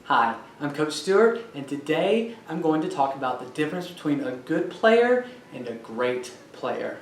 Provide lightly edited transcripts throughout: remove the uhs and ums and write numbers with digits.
Hi, I'm Coach Stewart, and today I'm going to talk about the difference between a good player and a great player.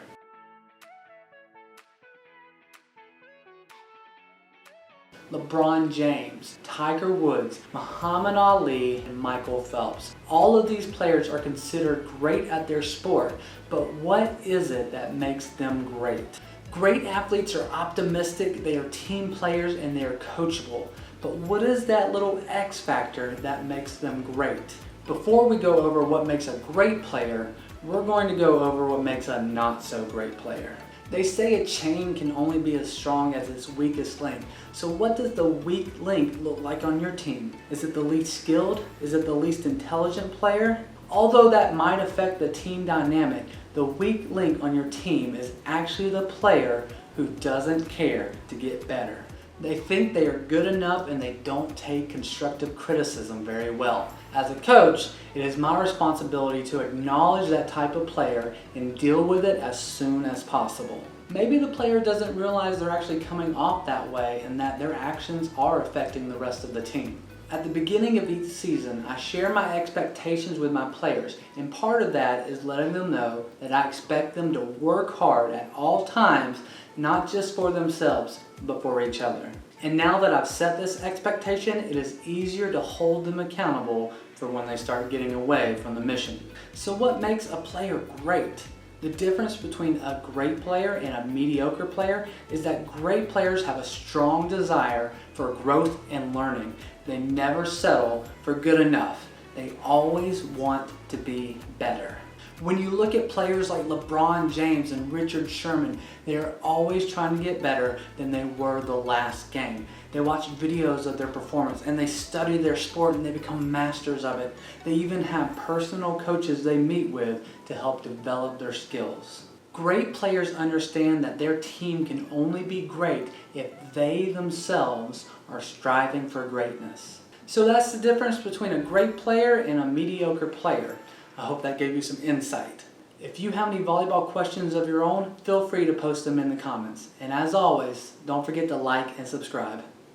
Lebron James, Tiger Woods, Muhammad Ali, and Michael Phelps. All of these players are considered great at their sport, but what is it that makes them great? Great athletes are optimistic, they are team players, and they are coachable. But what is that little X factor that makes them great? Before we go over what makes a great player, we're going to go over what makes a not so great player. They say a chain can only be as strong as its weakest link. So what does the weak link look like on your team? Is it the least skilled? Is it the least intelligent player? Although that might affect the team dynamic, the weak link on your team is actually the player who doesn't care to get better. They think they are good enough and they don't take constructive criticism very well. As a coach, it is my responsibility to acknowledge that type of player and deal with it as soon as possible. Maybe the player doesn't realize they're actually coming off that way and that their actions are affecting the rest of the team. At the beginning of each season, I share my expectations with my players, and part of that is letting them know that I expect them to work hard at all times, not just for themselves, but for each other. And now that I've set this expectation, it is easier to hold them accountable for when they start getting away from the mission. So what makes a player great? The difference between a great player and a mediocre player is that great players have a strong desire for growth and learning. They never settle for good enough. They always want to be better. When you look at players like Lebron James and Sherman, they are always trying to get better than they were the last game. They watch videos of their performance and they study their sport and they become masters of it. They even have personal coaches they meet with to help develop their skills. Great players understand that their team can only be great if they themselves are striving for greatness. So that's the difference between a great player and a mediocre player. I hope that gave you some insight. If you have any volleyball questions of your own, feel free to post them in the comments. And as always, don't forget to like and subscribe.